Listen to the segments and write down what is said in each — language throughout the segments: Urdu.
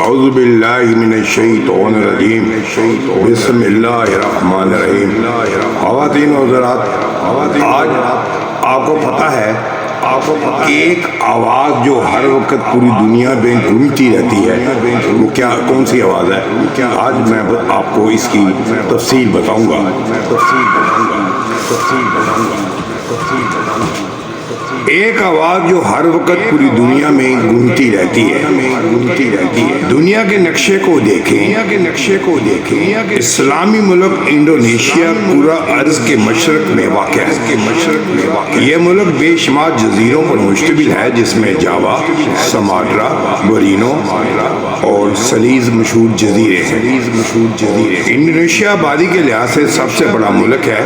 اعوذ باللہ من الشیطان الرجیم بسم اللہ الرحمن الرحیم۔ خواتین و حضرات، آج آپ کو پتہ ہے ایک آواز جو ہر وقت پوری دنیا میں گونجتی رہتی ہے، وہ کون سی آواز ہے؟ آج میں آپ کو اس کی تفصیل بتاؤں گا۔ ایک آواز جو ہر وقت پوری دنیا میں گونجتی رہتی ہے۔ دنیا کے نقشے کو دیکھیں، اسلامی ملک انڈونیشیا پورا عرض کے مشرق میں واقع ہے۔ یہ ملک بے شمار جزیروں پر مشتمل ہے، جس میں جاوا، سماٹرا، بورینو اور سلیز مشہور جزیرے ہیں۔ انڈونیشیا آبادی کے لحاظ سے سب سے بڑا ملک ہے۔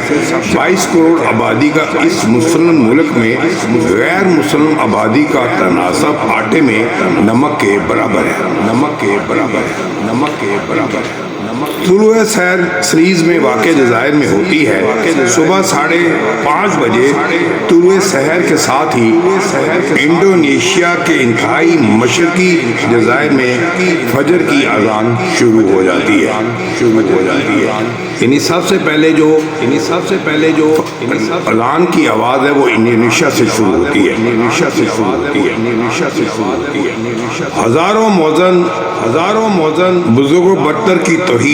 22 کروڑ آبادی کا اس مسلم ملک میں غیر مسلم آبادی کا تناسب آٹے میں نمک کے برابر ہے۔ طلوع سحر سلیز میں واقع جزائر میں ہوتی ہے۔ صبح 5:30 بجے طلوع سحر کے ساتھ ہی انڈونیشیا کے انتہائی مشرقی جزائر میں فجر کی اذان شروع ہو جاتی ہے۔ یعنی سب سے پہلے جو اذان کی آواز ہے وہ انڈونیشیا سے شروع ہوتی ہے۔ ہزاروں موذن بزرگوں برتر کی توحید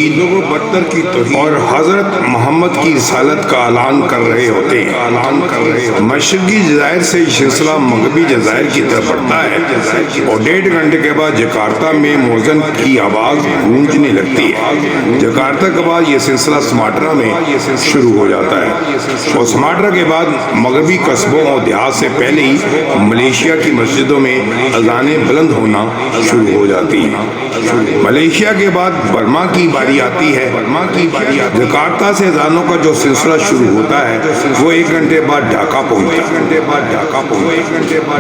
اور حضرت محمد کی رسالت کا اعلان کر رہے ہوتے ہیں۔ مشرقی جزائر سے یہ سلسلہ مغربی جزائر کی طرف بڑھتا ہے اور 1.5 گھنٹے کے بعد جکارتا میں موذن کی آواز گونجنے لگتی ہے۔ جکارتا کے بعد یہ سلسلہ سماٹرا میں شروع ہو جاتا ہے اور سماٹرا کے بعد مغربی قصبوں اور دیہات سے پہلے ہی ملیشیا کی مسجدوں میں اذانیں بلند ہونا شروع ہو جاتی ہیں۔ ملیشیا کے بعد برما کی باری آتی ہے۔ جکارتا سے اذانوں کا جو سلسلہ شروع ہوتا ہے وہ 1 گھنٹے بعد ڈھاکہ پہنچتا ہے۔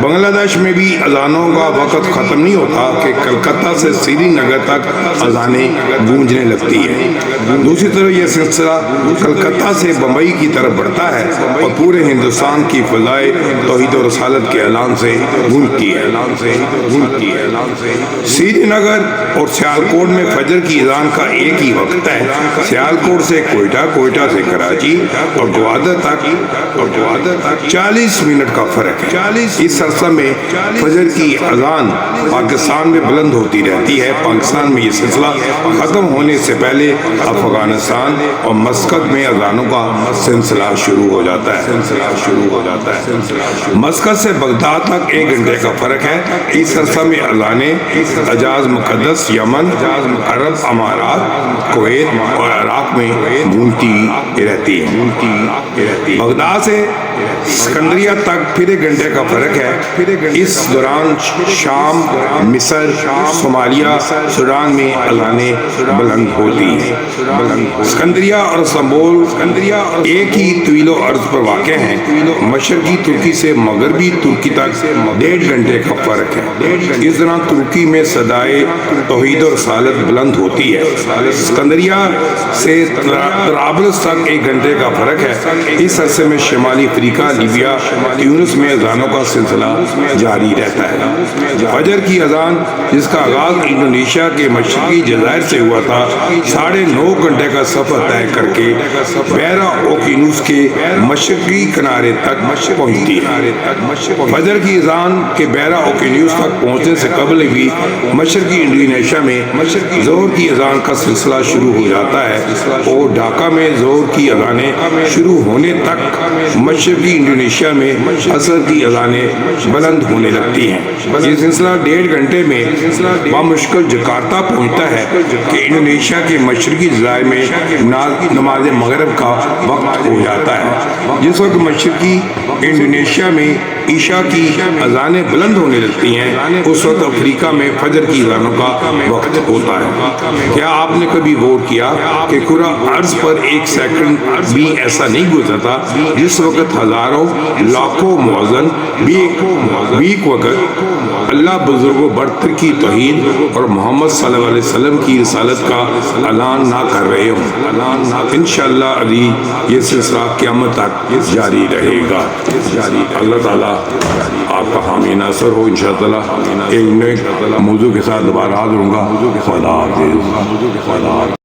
بنگلہ دیش میں بھی اذانوں کا وقت ختم نہیں ہوتا کہ کلکتہ سے سری نگر تک اذانیں گونجنے لگتی ہے۔ دوسری طرف یہ سلسلہ کلکتہ سے بمبئی کی طرف بڑھتا ہے اور پورے ہندوستان کی فضائے توحید و رسالت کے اعلان سے گونجتی ہے۔ سری نگر اور سیالکوٹ میں فجر کی اذان کا ایک ہی وقت ہے۔ سیالکوٹ سے کوئٹہ سے کراچی اور گوادر تک 40 منٹ کا فرق ہے۔ اس عرصہ میں فجر کی اذان پاکستان میں بلند ہوتی رہتی ہے۔ پاکستان میں یہ سلسلہ ختم ہونے سے پہلے افغانستان اور مسقط میں اذانوں کا سلسلہ شروع ہو جاتا ہے۔ مسقط سے بغداد تک 1 گھنٹے کا فرق ہے۔ اس عرصہ میں اذانیں حجاز مقدس، یمن، عرب امارات، کویت اور عراق میں گونجتی رہتی ہے۔ بغداد سے اسکندریہ تک پھر 1 گھنٹے کا فرق ہے۔ اس دوران شام، مصر، صومالیہ، سوڈان میں اذانیں بلند ہوتی ہیں۔ اسکندریہ اور استنبول ایک ہی طویل و عرض پر واقع ہیں۔ مشرقی ترکی سے مغربی ترکی تک 1.5 گھنٹے کا فرق ہے۔ اس دوران ترکی میں صدائے توحید و رسالت بلند ہوتی ہے۔ اسکندریہ سے طرابلس تک 1 گھنٹے کا فرق ہے۔ اس عرصے میں شمالی افریقہ، لیبیا، تیونس میں اذانوں کا سلسلہ جاری رہتا ہے۔ فجر کی اذان، جس کا آغاز انڈونیشیا کے مشرقی جزائر سے ہوا تھا، 9.5 گھنٹے کا سفر طے کر کے بحیرہ اوقیانوس کے مشرقی کنارے تک پہنچتی ہے۔ فجر کی اذان کے بحیرہ اوقیانوس تک پہنچنے سے قبل بھی مشرقی انڈونیشیا میں ظہر کی اذان کا سلسلہ شروع ہو جاتا ہے اور ڈھاکہ میں ظہر کی اذانیں شروع ہونے تک مشرقی انڈونیشیا میں عصر کی اذانیں بلند ہونے لگتی ہیں۔ یہ سلسلہ 1.5 گھنٹے میں بامشکل جکارتا پہنچتا ہے کہ انڈونیشیا کے مشرقی جزائر میں نماز مغرب کا وقت ہو جاتا ہے۔ جس وقت مشرقی انڈونیشیا میں عشاء کی اذانیں بلند ہونے لگتی ہیں، اس وقت افریقہ میں فجر کی اذانوں کا وقت ہوتا ہے۔ کیا آپ نے کبھی غور کیا کہ کرہ ارض پر 1 سیکنڈ بھی ایسا نہیں گزرتا جس وقت ہزاروں لاکھوں موذن بھی ایک وقت اللہ بزرگ و برتر کی توحید اور محمد صلی اللہ علیہ وسلم کی رسالت کا اعلان نہ کر رہے ہوں؟ انشاءاللہ علی یہ سلسلہ قیامت تک جاری رہے گا۔ اللہ تعالیٰ آپ کا حامی ناصر ہو انشاءاللہ ایک نئے موضوع کے ساتھ دوبارہ حاضر ہوں گا. خدا حافظ.